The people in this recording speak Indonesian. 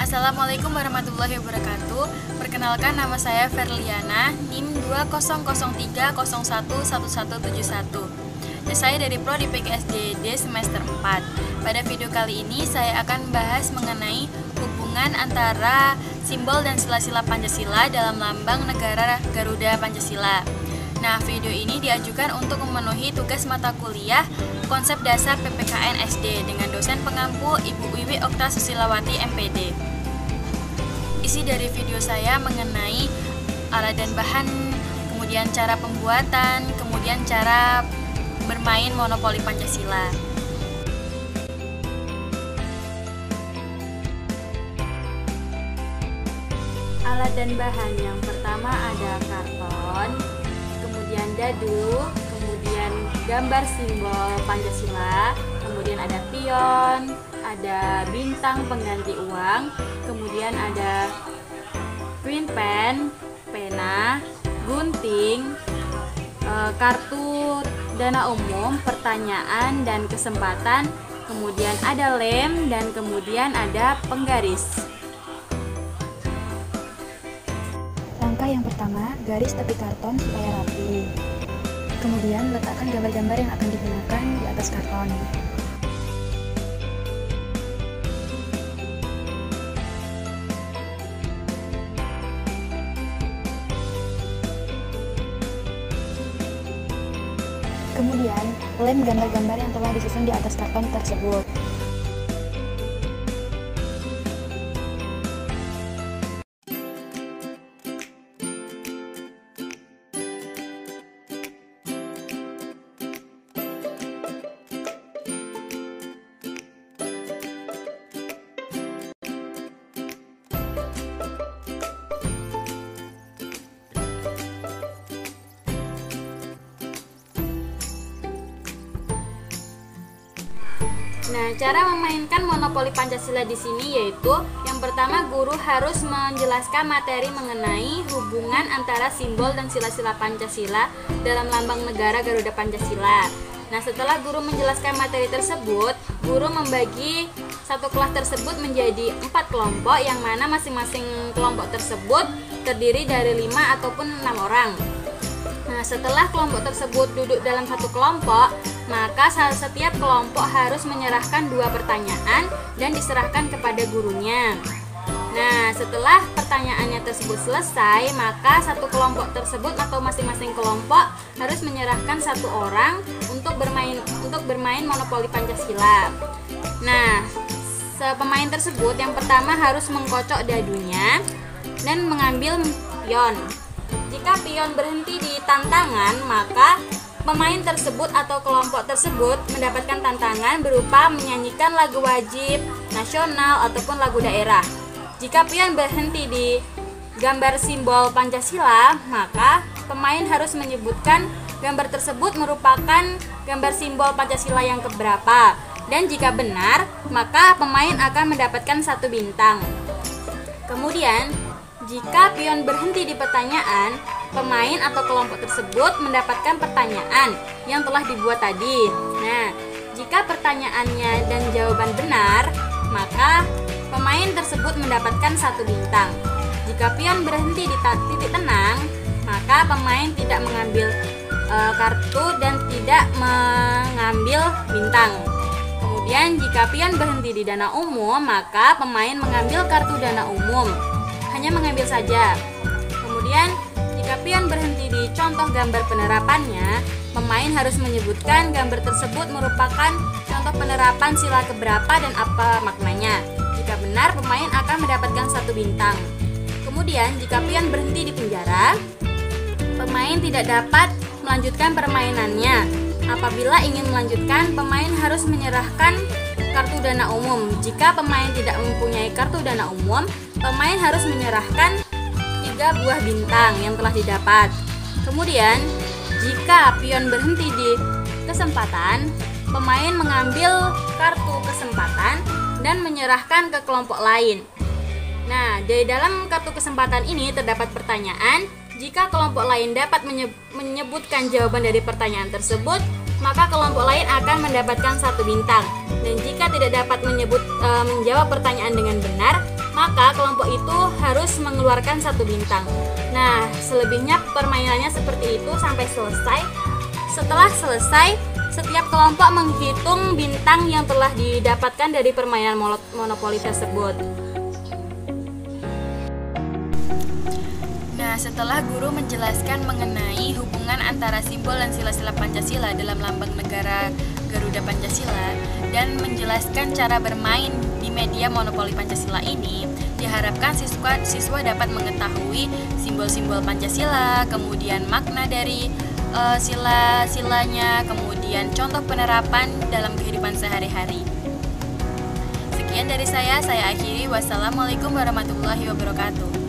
Assalamualaikum warahmatullahi wabarakatuh. Perkenalkan, nama saya Ferliana, NIM 2003011171. Saya dari Prodi PGSDD semester 4. Pada video kali ini saya akan membahas mengenai hubungan antara simbol dan sila-sila Pancasila dalam lambang negara Garuda Pancasila. Nah, video ini diajukan untuk memenuhi tugas mata kuliah Konsep Dasar PPKN SD dengan dosen pengampu Ibu Wiwi Okta Susilawati MPD. Isi dari video saya mengenai alat dan bahan, kemudian cara pembuatan, kemudian cara bermain monopoli Pancasila. Alat dan bahan yang pertama ada karton, kemudian dadu, kemudian gambar simbol Pancasila, kemudian ada pion, ada bintang pengganti uang, kemudian ada green pen, pena, gunting, kartu dana umum, pertanyaan dan kesempatan, kemudian ada lem, dan kemudian ada penggaris. Langkah yang pertama, garis tepi karton supaya rapi. Kemudian letakkan gambar-gambar yang akan digunakan di atas karton. Kemudian, lem gambar-gambar yang telah disusun di atas karton tersebut. Nah, cara memainkan monopoli Pancasila di sini yaitu yang pertama, guru harus menjelaskan materi mengenai hubungan antara simbol dan sila-sila Pancasila dalam lambang negara Garuda Pancasila. Nah, setelah guru menjelaskan materi tersebut, guru membagi satu kelas tersebut menjadi 4 kelompok, yang mana masing-masing kelompok tersebut terdiri dari 5 ataupun 6 orang. Nah, setelah kelompok tersebut duduk dalam satu kelompok, maka setiap kelompok harus menyerahkan 2 pertanyaan dan diserahkan kepada gurunya. Nah, setelah pertanyaannya tersebut selesai, maka satu kelompok tersebut atau masing-masing kelompok harus menyerahkan 1 orang untuk bermain monopoli Pancasila. Nah, pemain tersebut yang pertama harus mengkocok dadunya dan mengambil pion. Jika pion berhenti di tantangan, maka pemain tersebut atau kelompok tersebut mendapatkan tantangan berupa menyanyikan lagu wajib nasional ataupun lagu daerah. Jika pion berhenti di gambar simbol Pancasila, maka pemain harus menyebutkan gambar tersebut merupakan gambar simbol Pancasila yang keberapa. Dan jika benar, maka pemain akan mendapatkan 1 bintang. Kemudian, jika pion berhenti di pertanyaan, pemain atau kelompok tersebut mendapatkan pertanyaan yang telah dibuat tadi. Nah, jika pertanyaannya dan jawaban benar, maka pemain tersebut mendapatkan 1 bintang. Jika pion berhenti di titik tenang, maka pemain tidak mengambil kartu dan tidak mengambil bintang. Kemudian, jika pion berhenti di dana umum, maka pemain mengambil kartu dana umum. Hanya mengambil saja. Kemudian, jika pion berhenti di contoh gambar penerapannya, pemain harus menyebutkan gambar tersebut merupakan contoh penerapan sila keberapa dan apa maknanya. Jika benar, pemain akan mendapatkan 1 bintang. Kemudian, jika pion berhenti di penjara, pemain tidak dapat melanjutkan permainannya. Apabila ingin melanjutkan, pemain harus menyerahkan kartu dana umum. Jika pemain tidak mempunyai kartu dana umum, pemain harus menyerahkan 3 buah bintang yang telah didapat. Kemudian, jika pion berhenti di kesempatan, pemain mengambil kartu kesempatan dan menyerahkan ke kelompok lain. Nah, di dalam kartu kesempatan ini terdapat pertanyaan. Jika kelompok lain dapat menyebutkan jawaban dari pertanyaan tersebut, maka kelompok lain akan mendapatkan 1 bintang. Dan jika tidak dapat menjawab pertanyaan dengan benar, maka maka kelompok itu harus mengeluarkan 1 bintang. Nah, selebihnya permainannya seperti itu sampai selesai. Setelah selesai, setiap kelompok menghitung bintang yang telah didapatkan dari permainan monopoli tersebut. Nah, setelah guru menjelaskan mengenai hubungan antara simbol dan sila-sila Pancasila dalam lambang negara Garuda Pancasila dan menjelaskan cara bermain di media monopoli Pancasila ini, diharapkan siswa dapat mengetahui simbol-simbol Pancasila, kemudian makna dari sila-silanya, kemudian contoh penerapan dalam kehidupan sehari-hari. Sekian dari saya akhiri. Wassalamualaikum warahmatullahi wabarakatuh.